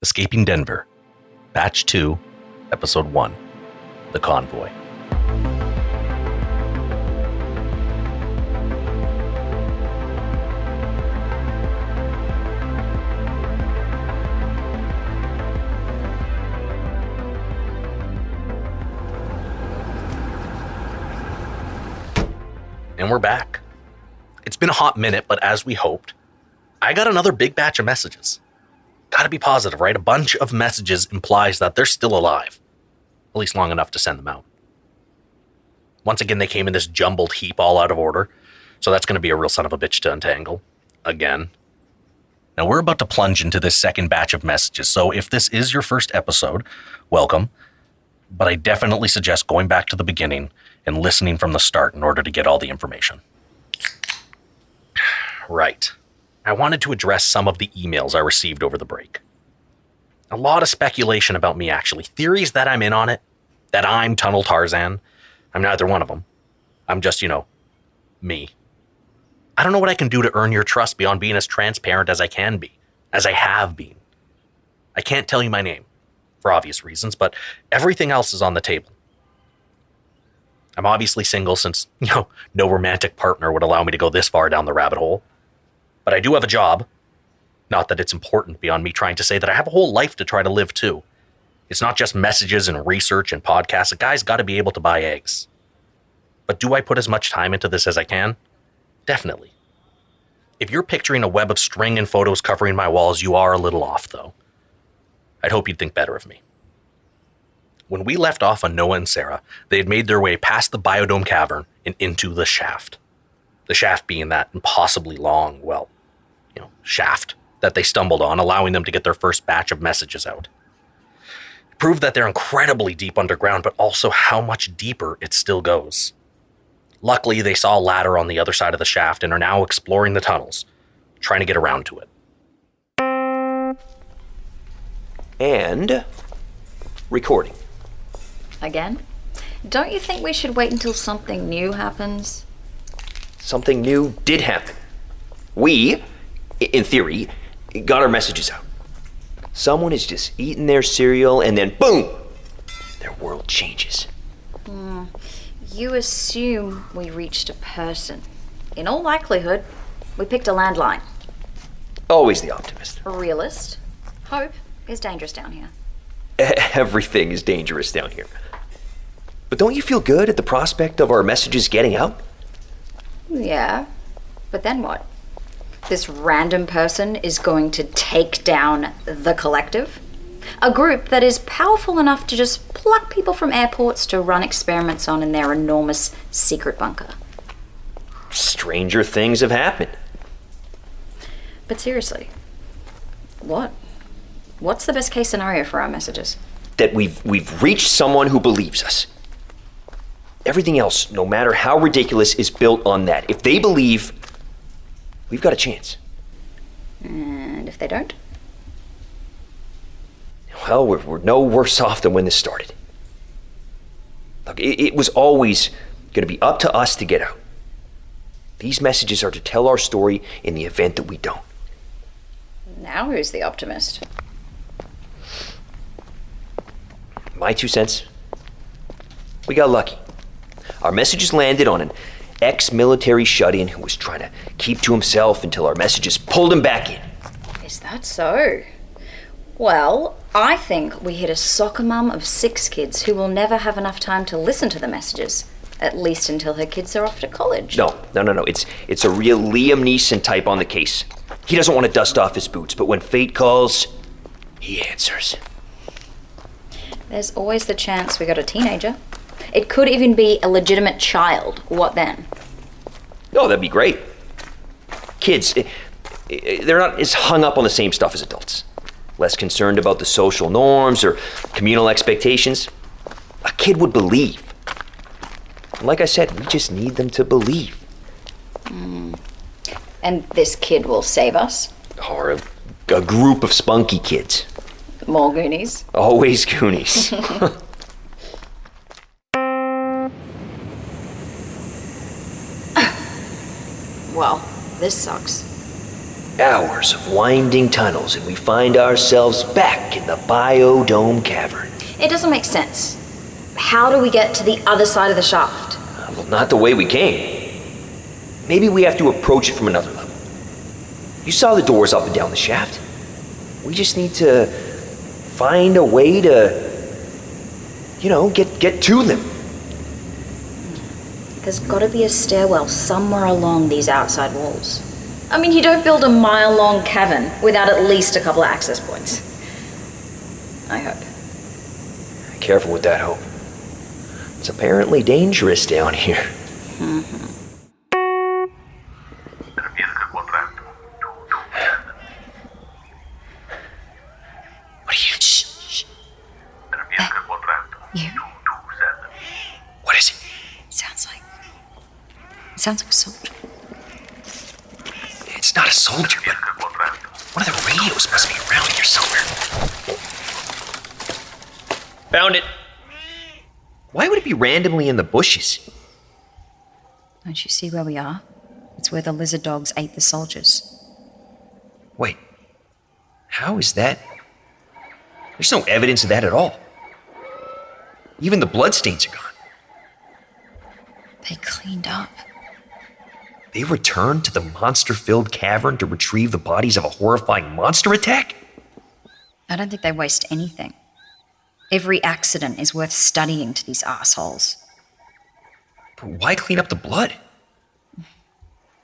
Escaping Denver, Batch 2, Episode 1, The Convoy. And we're back. It's been a hot minute, but as we hoped, I got another big batch of messages. Gotta be positive, right? A bunch of messages implies that they're still alive. At least long enough to send them out. Once again, they came in this jumbled heap all out of order, so that's gonna be a real son of a bitch to untangle. Again. Now we're about to plunge into this second batch of messages, so if this is your first episode, welcome. But I definitely suggest going back to the beginning and listening from the start in order to get all the information. Right. I wanted to address some of the emails I received over the break. A lot of speculation about me, actually. Theories that I'm in on it, that I'm Tunnel Tarzan. I'm neither one of them. I'm just, me. I don't know what I can do to earn your trust beyond being as transparent as I can be, as I have been. I can't tell you my name, for obvious reasons, but everything else is on the table. I'm obviously single since, no romantic partner would allow me to go this far down the rabbit hole. But I do have a job. Not that it's important beyond me trying to say that I have a whole life to try to live too. It's not just messages and research and podcasts. A guy's got to be able to buy eggs. But do I put as much time into this as I can? Definitely. If you're picturing a web of string and photos covering my walls, you are a little off, though. I'd hope you'd think better of me. When we left off on Noah and Sara, they had made their way past the biodome cavern and into the shaft. The shaft being that impossibly long, shaft that they stumbled on, allowing them to get their first batch of messages out. It proved that they're incredibly deep underground, but also how much deeper it still goes. Luckily, they saw a ladder on the other side of the shaft and are now exploring the tunnels, trying to get around to it. And recording. Again? Don't you think we should wait until something new happens? Something new did happen. We, in theory, got our messages out. Someone is just eating their cereal and then boom! Their world changes. You assume we reached a person. In all likelihood, we picked a landline. Always the optimist. A realist. Hope is dangerous down here. Everything is dangerous down here. But don't you feel good at the prospect of our messages getting out? Yeah, but then what? This random person is going to take down the collective? A group that is powerful enough to just pluck people from airports to run experiments on in their enormous secret bunker. Stranger things have happened. But seriously, what? What's the best case scenario for our messages? That we've reached someone who believes us. Everything else, no matter how ridiculous, is built on that. If they believe, we've got a chance. And if they don't? Well, we're no worse off than when this started. Look, it was always going to be up to us to get out. These messages are to tell our story in the event that we don't. Now who's the optimist? My 2 cents. We got lucky. Our messages landed on an ex-military shut-in who was trying to keep to himself until our messages pulled him back in. Is that so? Well, I think we hit a soccer mum of 6 kids who will never have enough time to listen to the messages, at least until her kids are off to college. No. It's a real Liam Neeson type on the case. He doesn't want to dust off his boots, but when fate calls, he answers. There's always the chance we got a teenager. It could even be a legitimate child. What then? Oh, that'd be great. Kids, they're not as hung up on the same stuff as adults. Less concerned about the social norms or communal expectations. A kid would believe. And like I said, we just need them to believe. And this kid will save us? Or a group of spunky kids. More Goonies? Always Goonies. Well, this sucks. hours of winding tunnels and we find ourselves back in the biodome cavern. It doesn't make sense. How do we get to the other side of the shaft? Well, not the way we came. Maybe we have to approach it from another level. You saw the doors up and down the shaft. We just need to find a way to, get to them. There's gotta be a stairwell somewhere along these outside walls. I mean, you don't build a mile-long cavern without at least a couple of access points. I hope. Careful with that hope. It's apparently dangerous down here. What are you? Shh. You? What is it? Sounds like a soldier. It's not a soldier, but one of the radios must be around here somewhere. Found it. Why would it be randomly in the bushes? Don't you see where we are? It's where the lizard dogs ate the soldiers. Wait, how is that? There's no evidence of that at all. Even the bloodstains are gone. They cleaned up. They returned to the monster-filled cavern to retrieve the bodies of a horrifying monster attack? I don't think they waste anything. Every accident is worth studying to these assholes. But why clean up the blood?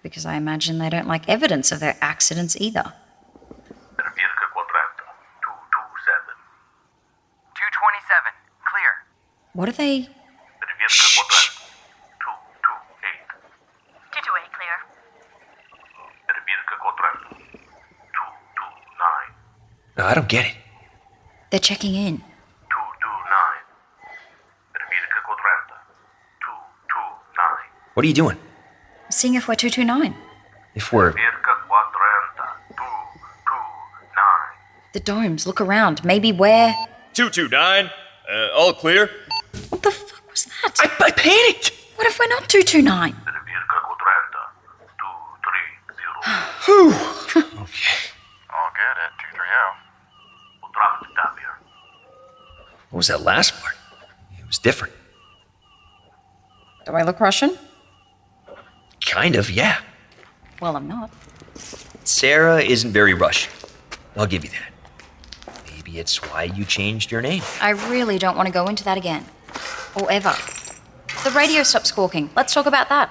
Because I imagine they don't like evidence of their accidents either. 227, clear. What are they... Shh. 228, clear. No, I don't get it. They're checking in. What are you doing? Seeing if we're 229. If we're... The domes, look around. Maybe we're... 229. All clear? What the fuck was that? I panicked! What if we're not 229? Whew. Okay. All good at 230. What was that last part? It was different. Do I look Russian? Kind of, yeah. Well, I'm not. Sara isn't very Russian. I'll give you that. Maybe it's why you changed your name. I really don't want to go into that again. Or ever. The radio stopped squawking. Let's talk about that.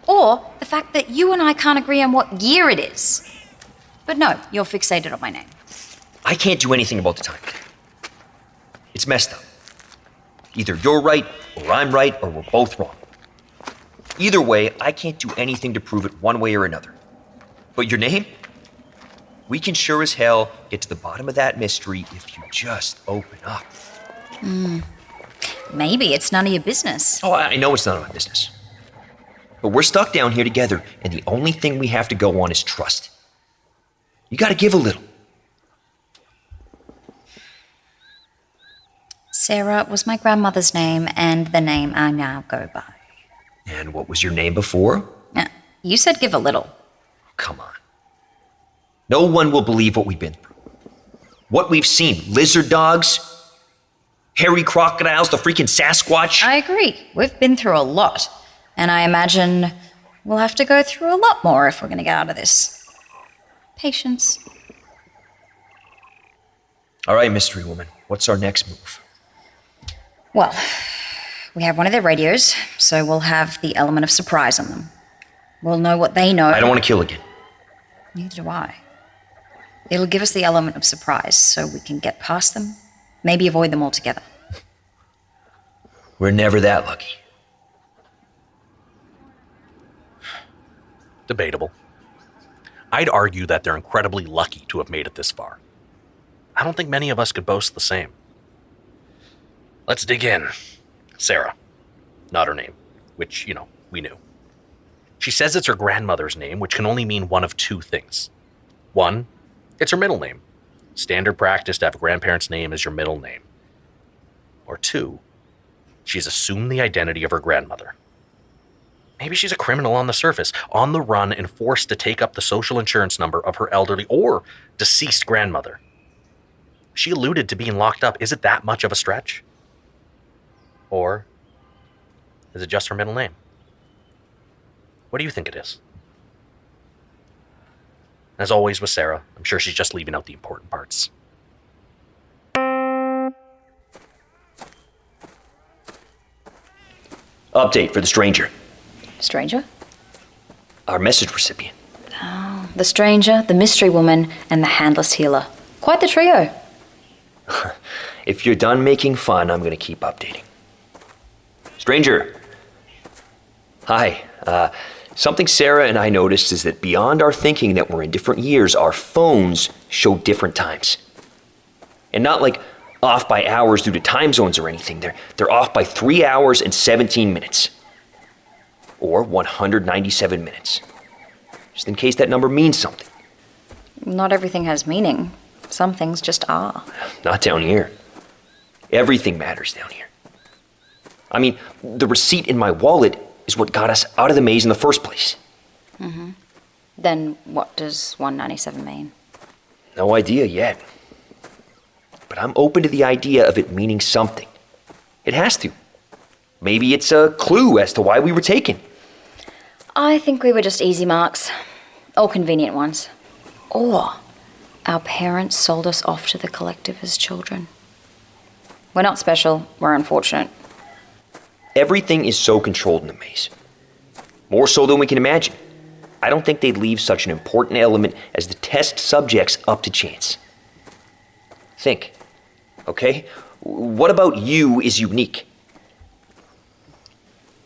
Or the fact that you and I can't agree on what year it is. But no, you're fixated on my name. I can't do anything about the time. It's messed up. Either you're right, or I'm right, or we're both wrong. Either way, I can't do anything to prove it one way or another. But your name? We can sure as hell get to the bottom of that mystery if you just open up. Maybe it's none of your business. Oh, I know it's none of my business. But we're stuck down here together, and the only thing we have to go on is trust. You gotta give a little. Sara was my grandmother's name and the name I now go by. And what was your name before? You said give a little. Come on. No one will believe what we've been through. What we've seen. Lizard dogs, hairy crocodiles, the freaking Sasquatch. I agree. We've been through a lot. And I imagine we'll have to go through a lot more if we're going to get out of this. Patience. All right, Mystery Woman. What's our next move? Well, we have one of their radios, so we'll have the element of surprise on them. We'll know what they know. I don't want to kill again. Neither do I. It'll give us the element of surprise so we can get past them, maybe avoid them altogether. We're never that lucky. Debatable. I'd argue that they're incredibly lucky to have made it this far. I don't think many of us could boast the same. Let's dig in. Sara. Not her name, which, we knew. She says it's her grandmother's name, which can only mean one of two things. One, it's her middle name. Standard practice to have a grandparent's name as your middle name. Or two, she's assumed the identity of her grandmother. Maybe she's a criminal on the surface, on the run and forced to take up the social insurance number of her elderly or deceased grandmother. She alluded to being locked up. Is it that much of a stretch? Or is it just her middle name? What do you think it is? As always with Sara, I'm sure she's just leaving out the important parts. Update for the stranger. Stranger? Our message recipient. Oh, the stranger, the mystery woman, and the handless healer. Quite the trio. If you're done making fun, I'm going to keep updating. Stranger. Hi. Something Sara and I noticed is that beyond our thinking that we're in different years, our phones show different times. And not like off by hours due to time zones or anything. They're off by 3 hours and 17 minutes. Or 197 minutes. Just in case that number means something. Not everything has meaning. Some things just are. Not down here. Everything matters down here. I mean, the receipt in my wallet is what got us out of the maze in the first place. Mm-hmm. Then what does 197 mean? No idea yet. But I'm open to the idea of it meaning something. It has to. Maybe it's a clue as to why we were taken. I think we were just easy marks. All convenient ones. Or our parents sold us off to the collective as children. We're not special. We're unfortunate. Everything is so controlled in the maze. More so than we can imagine. I don't think they'd leave such an important element as the test subjects up to chance. Think, okay? What about you is unique?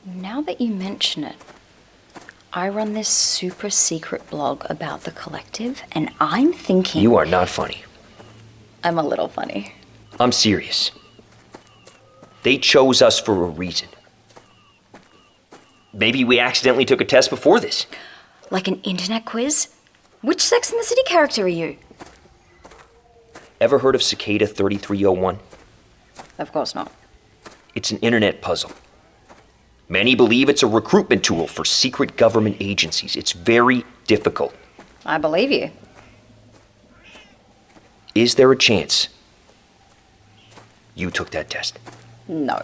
Now that you mention it, I run this super secret blog about the collective, and I'm thinking... You are not funny. I'm a little funny. I'm serious. They chose us for a reason. Maybe we accidentally took a test before this. Like an internet quiz? Which Sex and the City character are you? Ever heard of Cicada 3301? Of course not. It's an internet puzzle. Many believe it's a recruitment tool for secret government agencies. It's very difficult. I believe you. Is there a chance you took that test? No.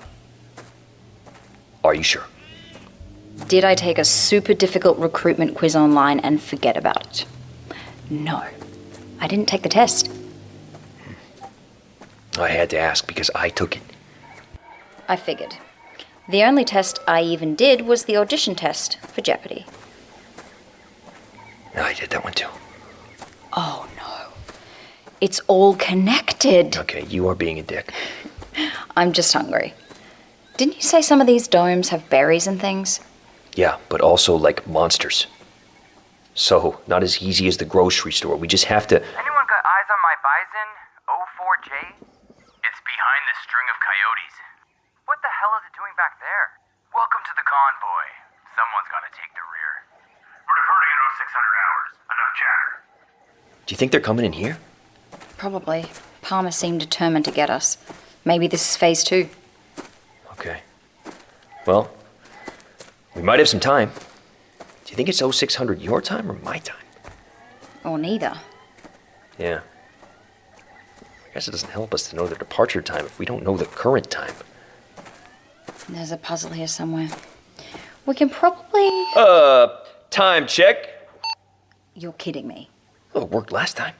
Are you sure? Did I take a super difficult recruitment quiz online and forget about it? No. I didn't take the test. I had to ask because I took it. I figured. The only test I even did was the audition test for Jeopardy. I did that one too. Oh no. It's all connected. Okay, you are being a dick. I'm just hungry. Didn't you say some of these domes have berries and things? Yeah, but also like monsters. So, not as easy as the grocery store. We just have to... Anyone got eyes on my bison? 04J? It's behind this string of coyotes. What the hell is it doing back there? Welcome to the convoy. Someone's gotta take the rear. We're departing in 0600 hours. Enough chatter. Do you think they're coming in here? Probably. Palmer seemed determined to get us. Maybe this is phase 2. Okay. Well, we might have some time. Do you think it's 0600 your time or my time? Or neither. Yeah. I guess it doesn't help us to know the departure time if we don't know the current time. There's a puzzle here somewhere. We can probably... Time check. You're kidding me. Oh, it worked last time.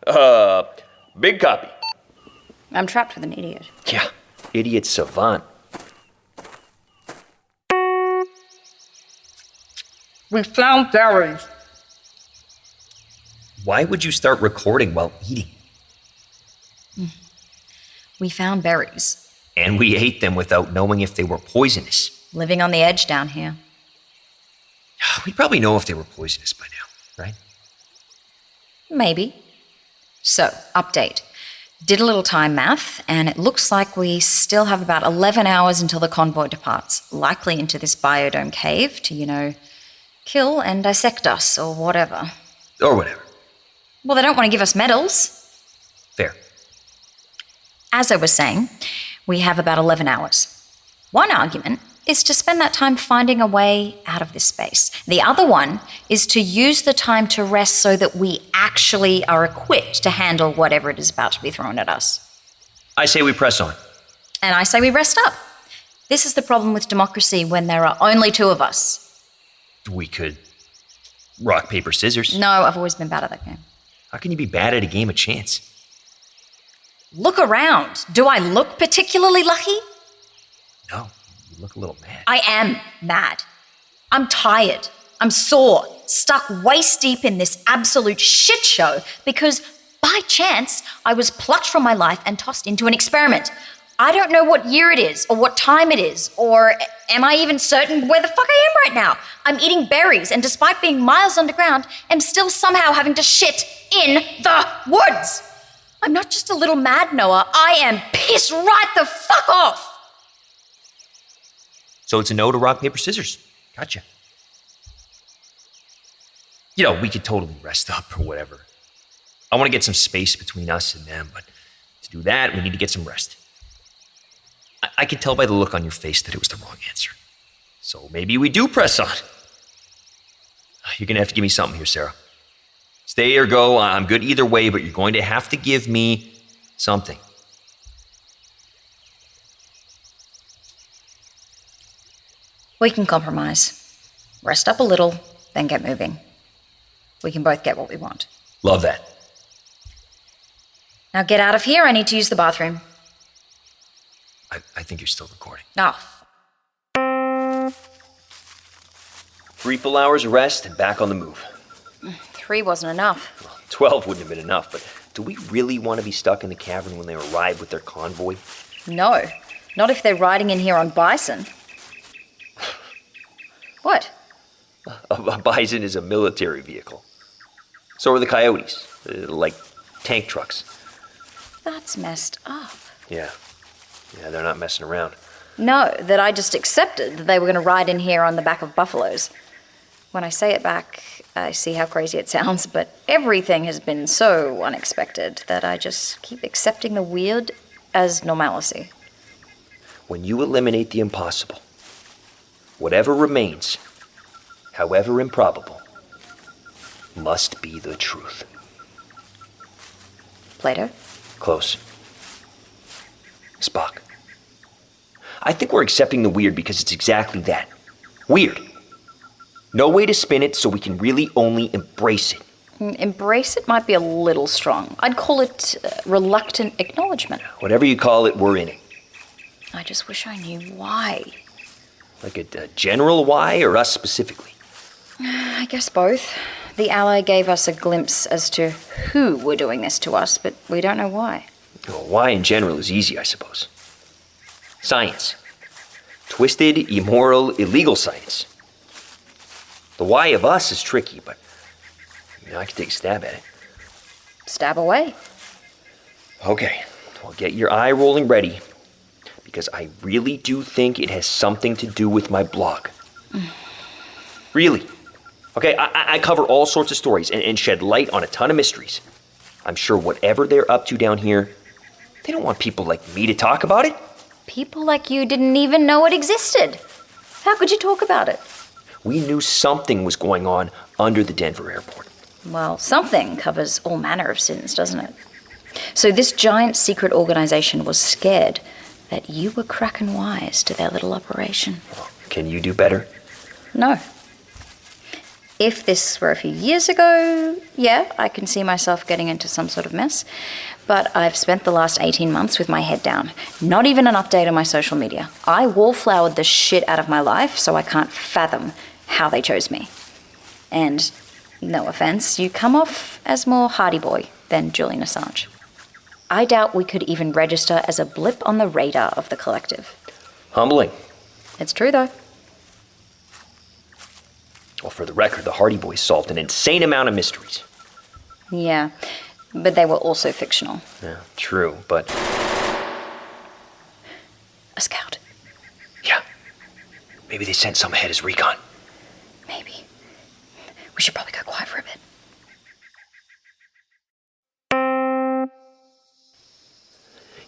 1746. Big copy. I'm trapped with an idiot. Yeah, idiot savant. We found berries. Why would you start recording while eating? We found berries. And we ate them without knowing if they were poisonous. Living on the edge down here. We probably know if they were poisonous by now, right? Maybe. So, update. Did a little time math, and it looks like we still have about 11 hours until the convoy departs, likely into this biodome cave to, kill and dissect us, or whatever. Or whatever. Well, they don't want to give us medals. Fair. As I was saying, we have about 11 hours. One argument is to spend that time finding a way out of this space. The other one is to use the time to rest so that we actually are equipped to handle whatever it is about to be thrown at us. I say we press on. And I say we rest up. This is the problem with democracy when there are only two of us. We could rock, paper, scissors. No, I've always been bad at that game. How can you be bad at a game of chance? Look around. Do I look particularly lucky? No, you look a little mad. I am mad. I'm tired. I'm sore, stuck waist deep in this absolute shit show because by chance I was plucked from my life and tossed into an experiment. I don't know what year it is or what time it is, or am I even certain where the fuck I am right now? I'm eating berries and despite being miles underground, am still somehow having to shit in the woods. I'm not just a little mad, Noah. I am pissed right the fuck off. So it's a no to rock, paper, scissors. Gotcha. You know, we could totally rest up or whatever. I want to get some space between us and them, but to do that, we need to get some rest. I could tell by the look on your face that it was the wrong answer. So maybe we do press on. You're going to have to give me something here, Sara. Stay or go, I'm good either way, but you're going to have to give me something. We can compromise. Rest up a little, then get moving. We can both get what we want. Love that. Now get out of here. I need to use the bathroom. I think you're still recording. Oh. 3 full hours of rest and back on the move. 3 wasn't enough. Well, 12 wouldn't have been enough, but do we really want to be stuck in the cavern when they arrive with their convoy? No, not if they're riding in here on bison. What? A bison is a military vehicle. So are the coyotes, like tank trucks. That's messed up. Yeah, they're not messing around. No, that I just accepted that they were going to ride in here on the back of buffaloes. When I say it back, I see how crazy it sounds, but everything has been so unexpected that I just keep accepting the weird as normalcy. When you eliminate the impossible, whatever remains, however improbable, must be the truth. Plato? Close. Spock. I think we're accepting the weird because it's exactly that. Weird. No way to spin it so we can really only embrace it. Embrace it might be a little strong. I'd call it reluctant acknowledgement. Whatever you call it, we're in it. I just wish I knew why. Like a general why or us specifically? I guess both. The ally gave us a glimpse as to who were doing this to us, but we don't know why. Well, why in general is easy, I suppose. Science. Twisted, immoral, illegal science. The why of us is tricky, but I can take a stab at it. Stab away. Okay, well, get your eye rolling ready, because I really do think it has something to do with my blog. Really. Okay, I cover all sorts of stories and shed light on a ton of mysteries. I'm sure whatever they're up to down here, they don't want people like me to talk about it. People like you didn't even know it existed. How could you talk about it? We knew something was going on under the Denver airport. Well, something covers all manner of sins, doesn't it? So this giant secret organization was scared that you were cracking wise to their little operation. Can you do better? No. If this were a few years ago, yeah, I can see myself getting into some sort of mess. But I've spent the last 18 months with my head down. Not even an update on my social media. I wallflowered the shit out of my life, so I can't fathom how they chose me. And, no offense, you come off as more Hardy Boy than Julian Assange. I doubt we could even register as a blip on the radar of the collective. Humbling. It's true, though. Well, for the record, the Hardy Boys solved an insane amount of mysteries. Yeah, but they were also fictional. Yeah, true, but... A scout. Yeah. Maybe they sent some ahead as recon. Maybe. We should probably go quiet for a bit.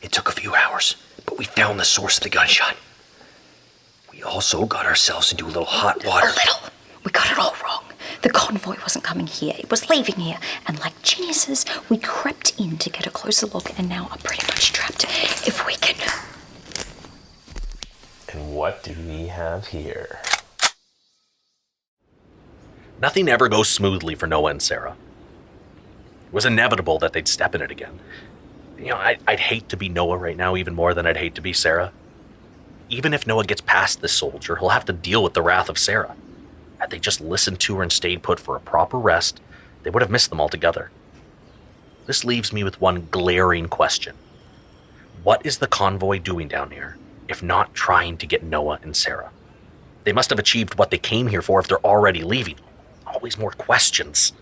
It took a few hours, but we found the source of the gunshot. also got ourselves into a little hot water. A little. We got it all wrong. The convoy wasn't coming here. It was leaving here. And like geniuses, we crept in to get a closer look and now are pretty much trapped. If we can... And what do we have here? Nothing ever goes smoothly for Noah and Sara. It was inevitable that they'd step in it again. I'd hate to be Noah right now even more than I'd hate to be Sara. Even if Noah gets past this soldier, he'll have to deal with the wrath of Sara. Had they just listened to her and stayed put for a proper rest, they would have missed them altogether. This leaves me with one glaring question. What is the convoy doing down here, if not trying to get Noah and Sara? They must have achieved what they came here for if they're already leaving. Always more questions.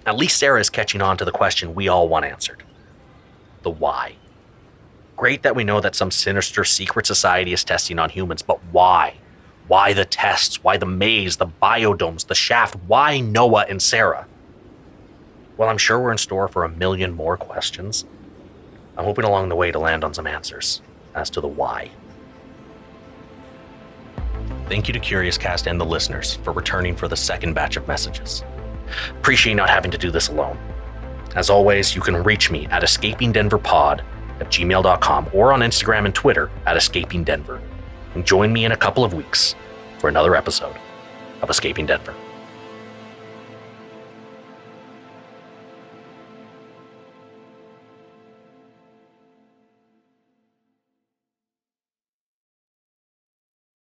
At least Sara is catching on to the question we all want answered. The why. Great that we know that some sinister secret society is testing on humans, but why? Why the tests? Why the maze, the biodomes, the shaft? Why Noah and Sara? Well, I'm sure we're in store for a million more questions. I'm hoping along the way to land on some answers as to the why. Thank you to Curious Cast and the listeners for returning for the second batch of messages. Appreciate not having to do this alone. As always, you can reach me at escapingdenverpod@gmail.com or on Instagram and Twitter @escapingdenver. And join me in a couple of weeks for another episode of Escaping Denver.